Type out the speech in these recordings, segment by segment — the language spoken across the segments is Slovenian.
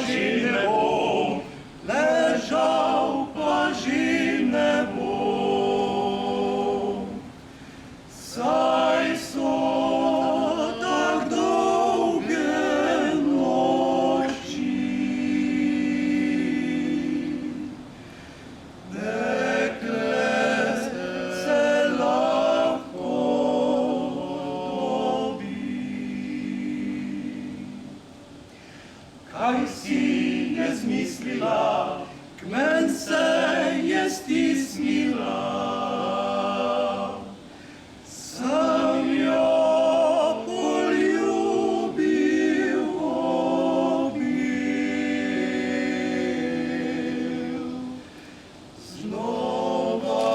že ne bom, ležal pa že ne bom. Saj so tak dolge noči, dekle se lahko kaj si je zmislila, k men se je stisnila. Sem jo poljubil, objel, znova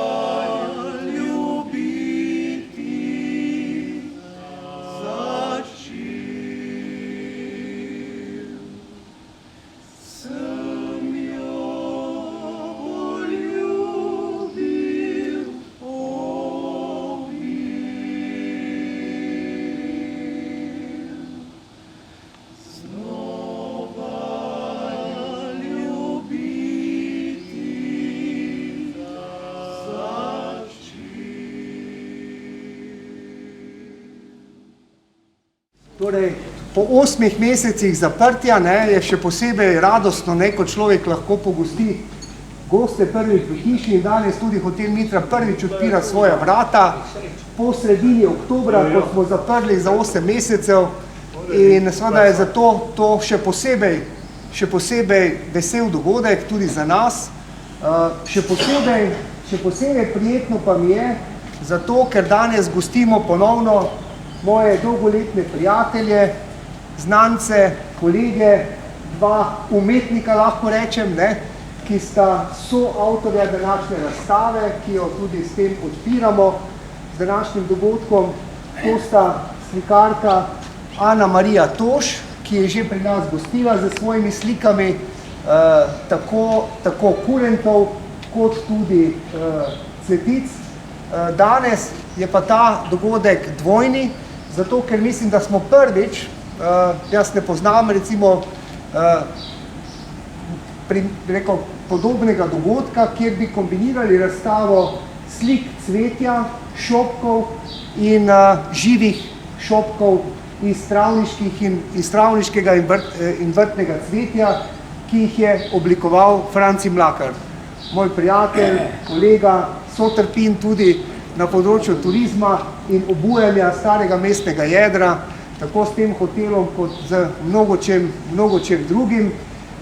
ljubiti začel. Sem jo poljubil, objel, znova ljubiti začel. Torej, po 8 mesecih zaprtja je še posebej radostno, ko človek lahko pogosti goste prvič v hiši in danes tudi Hotel Mitra prvič odpira svoja vrata po sredini oktobra, ko smo zaprli za 8 mesecev in seveda je zato to še posebej vesel dogodek tudi za nas. Še posebej prijetno pa mi je zato, ker danes gostimo ponovno moje dolgoletne prijatelje, znance, kolege, dva umetnika, lahko rečem, ki sta soavtorja današnje razstave, ki jo tudi s tem odpiramo, z današnjim dogodkom. To sta slikarka Ana Marija Toš, ki je že pri nas gostila z svojimi slikami, tako kurentov kot tudi cvetic. Danes je pa ta dogodek dvojni, zato ker mislim, da smo prvič, jaz ne poznam recimo podobnega dogodka, kjer bi kombinirali razstavo slik cvetja, šopkov in živih šopkov iz travniškega in vrtnega cvetja, ki jih je oblikoval Franci Mlakar. Moj prijatelj, kolega, sotrpin tudi na področju turizma in obujanja starega mestnega jedra, tako s tem hotelom kot z mnogočem drugim.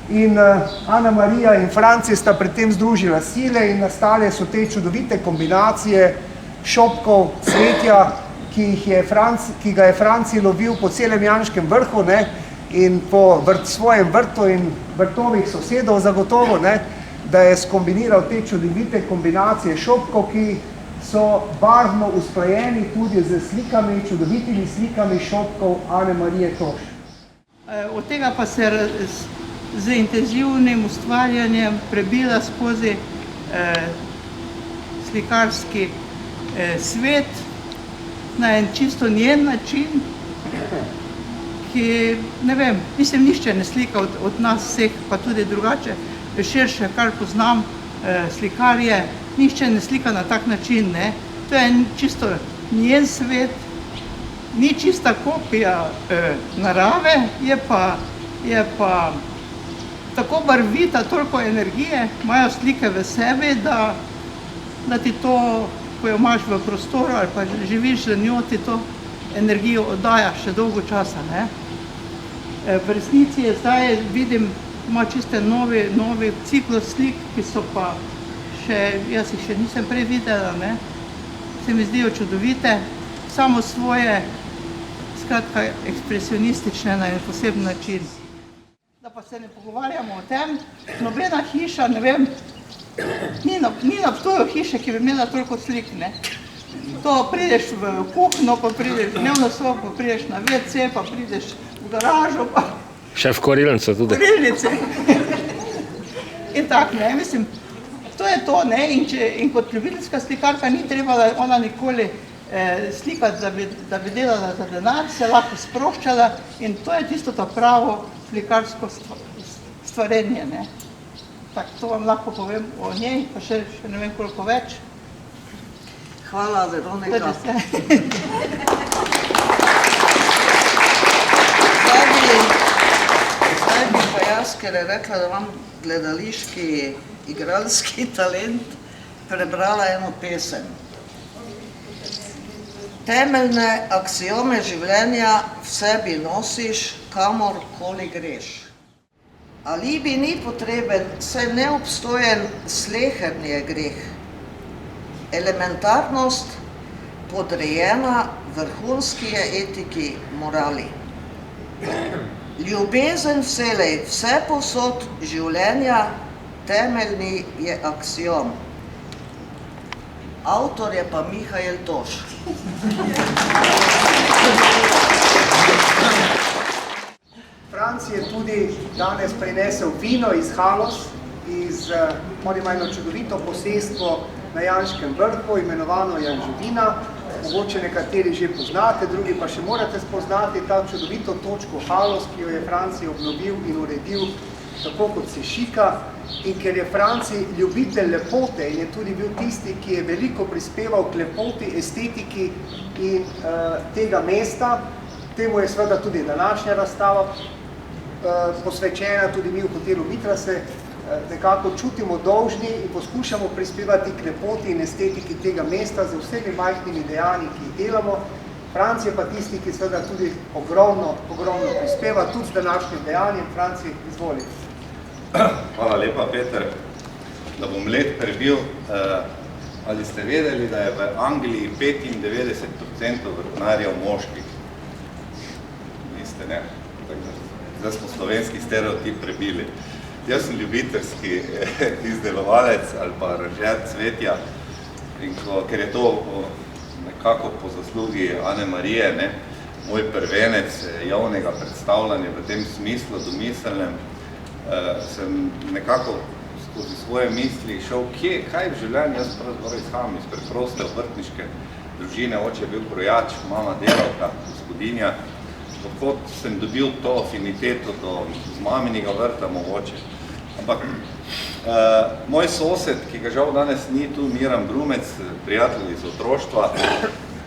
In Ana Marija in Franci sta pri tem združila sile in nastale so te čudovite kombinacije šopkov, cvetja, ki ga je Franci lovil po celem Janškem vrhu in po svojem vrtu in vrtovih sosedov zagotovo, da je skombiniral te čudovite kombinacije šopkov, ki so barvno usklajeni tudi z slikami, čudovitimi slikami šopkov Ane Marije Toš. Od tega pa se z intenzivnim ustvarjanjem prebila skozi slikarski svet na en čisto njen način, ki, ne vem, mislim, nišče ne slika od nas vseh, pa tudi drugače, širše, kar poznam slikarje, nišče ne slika na tak način, To je čisto njen svet, ni čista kopija narave, je pa tako barvita, toliko energije, imajo slike v sebi, da ti to, ko jo imaš v prostoru ali pa živiš z njo, ti to energijo oddaja še dolgo časa, V resnici je zdaj, vidim, ima čiste novi ciklus slik, ki so pa še, jaz jih še nisem prej videla, se mi zdijo čudovite, samo svoje, skratka, ekspresionistične na en poseben način. Da pa se ne pogovarjamo o tem, nobena hiša, ne vem, ni na Ptuju hiše, ki bi imela toliko slik, To prideš v kuhno, pa prideš v dnevno sobo, pa prideš na WC, pa prideš v garažo, pa... Še v korilnico tudi. Korilnice. In tako, mislim, to je to, in kot ljubiteljska slikarka ni treba, da ona nikoli slikati, da bi delala za denar, se lahko sproščala in to je tisto ta pravo slikarsko stvarenje. Ne? Tak, to vam lahko povem o njej, pa še ne vem koliko več. Hvala, Veronika. Zdaj bi pa jaz, ker je rekla, da imam gledališki, igralski talent, prebrala eno pesem. Temeljne aksiome življenja v sebi nosiš, kamorkoli greš. Alibi ni potreben, saj neobstojen sleherni je greh. Elementarnost podrejena vrhunski je etiki, morali. Ljubezen vselej, vse povsod življenja, temeljni je aksiom. Avtor je pa Mihael Toš. Franc je tudi danes prinesel vino iz Halos, oni imajo čudovito posestvo na Janškem vrhu, imenovano Janževina. Mogoče nekateri že poznate, drugi pa še morate spoznati ta čudovito točko Halos, ki jo je Franci obnovil in uredil tako kot se šika. In ker je Franci ljubitelj lepote in je tudi bil tisti, ki je veliko prispeval k lepoti, estetiki in tega mesta, temu je seveda tudi današnja razstava posvečena, tudi mi v hotelu Mitra se nekako čutimo dolžni in poskušamo prispevati k lepoti in estetiki tega mesta z vsemi majhnimi dejanji, ki jih delamo. Franc je pa tisti, ki seveda tudi ogromno prispeva, tudi z današnjim dejanjem. Franci, izvoli. Hvala lepa, Peter, da bom let prebil. Ali ste vedeli, da je v Angliji 95% vrtnarjev moških? Niste, ne? Zdaj smo slovenski stereotip prebili. Jaz sem ljubiteljski izdelovalec ali pa aranžer cvetja, in ker je to nekako po zaslugi Ane Marije, ne, moj prvenec javnega predstavljanja v tem smislu domiselnem, sem nekako skozi svoje misli šel, kaj v življenju, jaz pravzaprav izhajam iz preproste obrtniške družine, oče je bil krojač, mama delavka, gospodinja, kot sem dobil to afiniteto do maminega vrta mogoče. Ampak moj sosed, ki ga žal danes ni tu, Miran Brumec, prijatelj iz otroštva,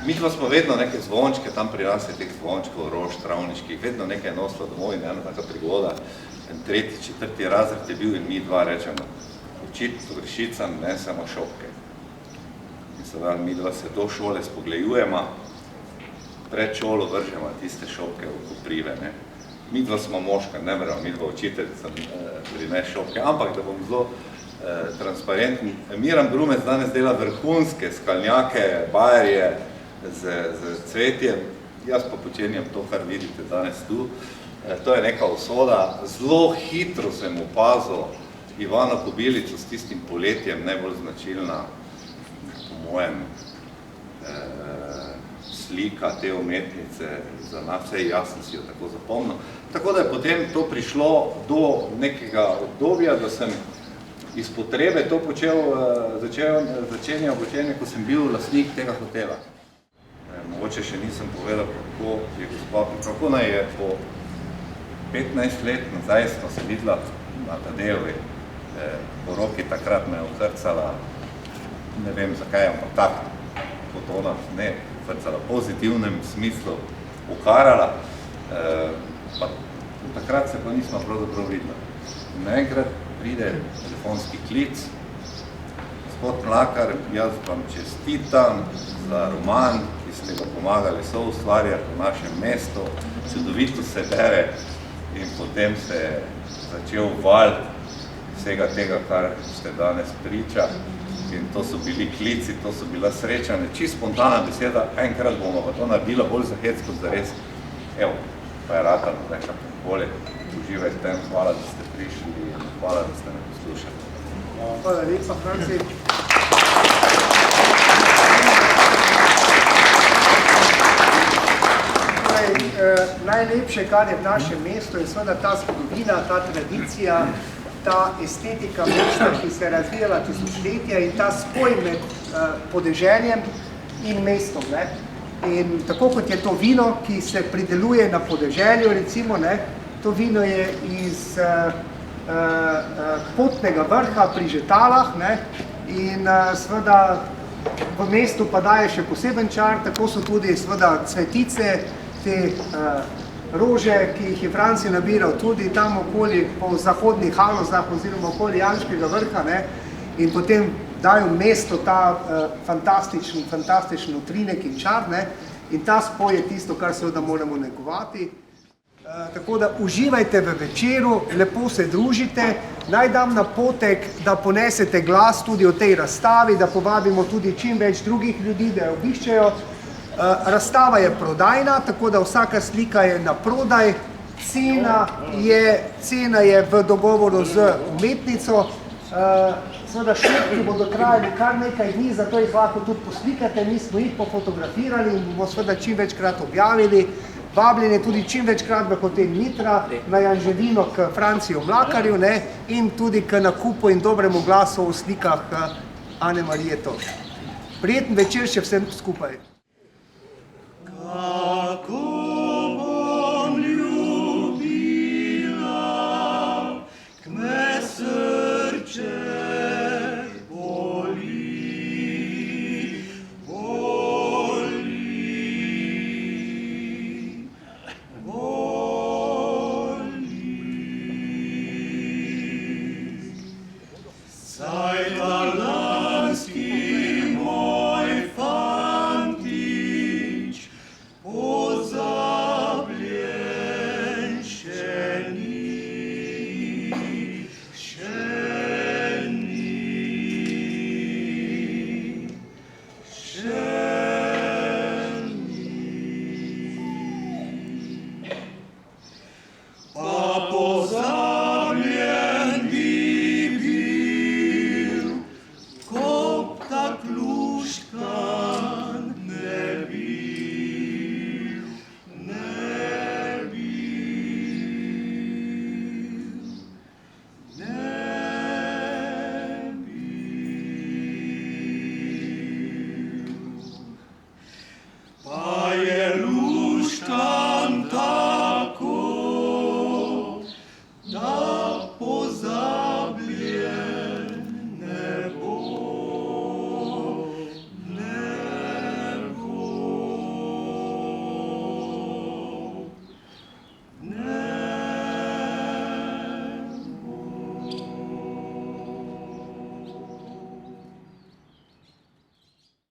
mi smo vedno neke zvončke, tam pri nas je teh zvončkov, rož, travniških, vedno nekaj nosila domov in ena taka prigoda, en 3., 4. razred je bil in mi dva rečemo, vršicam nesemo šopke. In seveda mi dva se do šole spoglejujemo, pred šolo vržemo tiste šopke v koprive. Mi dva smo moška, ne verjam, mi dva učiteljica prines šopke, ampak da bom zelo transparenten. Miran Brumec danes dela vrhunske skalnjake, bajerje z cvetjem, jaz pa počenjam to, kar vidite danes tu. To je neka usoda. Zelo hitro sem opazil Ivano Kobilico s tistim poletjem, najbolj značilna, po mojem, slika te umetnice za nas, vse jaz sem si jo tako zapomnil. Tako da je potem to prišlo do nekega obdobja, da sem iz potrebe to začenjal počenje, ko sem bil lastnik tega hotela. Mogoče še nisem povedal, kako naj je po 15 let nazaj smo se videla na Tadejovi, po roki takrat me je okrcala, ne vem zakaj, ampak tako, kot ona, ne, v pozitivnem smislu ukarala, pa takrat se pa nismo pravzaprav videla. Naenkrat pride telefonski klic, gospod Mlakar, jaz vam čestitam za roman, ki ste ga pomagali soustvarjati v našem mestu, čudovito se bere in potem se je začel val vsega tega, kar ste danes priča. In to so bili klici, to so bila srečanja, čisto spontana beseda, enkrat bomo pa to naredila bolj za hec kot za res. Evo, pa je ratalo, nekako bolje, uživajte tem, hvala, da ste prišli in hvala, da ste me poslušali. Hvala lepa, Franci. Najlepše, kar je v našem mestu, je seveda ta zgodovina, ta tradicija, ta estetika mesta, ki se je razvijala tisočletja in ta spoj med podeželjem in mestom. In tako kot je to vino, ki se prideluje na podeželju, recimo, to vino je iz potnega vrha pri Žetalah, ne, in seveda v mestu pa daje še poseben čar, tako so tudi seveda cvetice, te rože, ki jih je Franci nabiral tudi tam okoli po zahodnih Halozah oziroma okoli Janškega vrha, ne, in potem dajo v mesto ta fantastičen utrinek in čar, ne, in ta spoj je tisto, kar seveda moramo negovati. Tako da uživajte v večeru, lepo se družite, naj dam napotek, da ponesete glas tudi o tej razstavi, da povabimo tudi čim več drugih ljudi, da jo obiščejo. Razstava je prodajna, tako da vsaka slika je na prodaj, cena je v dogovoru z umetnico. Seveda šlepki bodo trajali kar nekaj dni, zato jih lahko tudi poslikate, mi smo jih pofotografirali in bomo seveda čim večkrat objavili. Vabljen je tudi čim večkrat v hotel Mitra na Janževino k Franciju Mlakarju, ne, in tudi k nakupu in dobremu glasu v slikah Ane Marije Toš. Prijeten večer še vsem skupaj.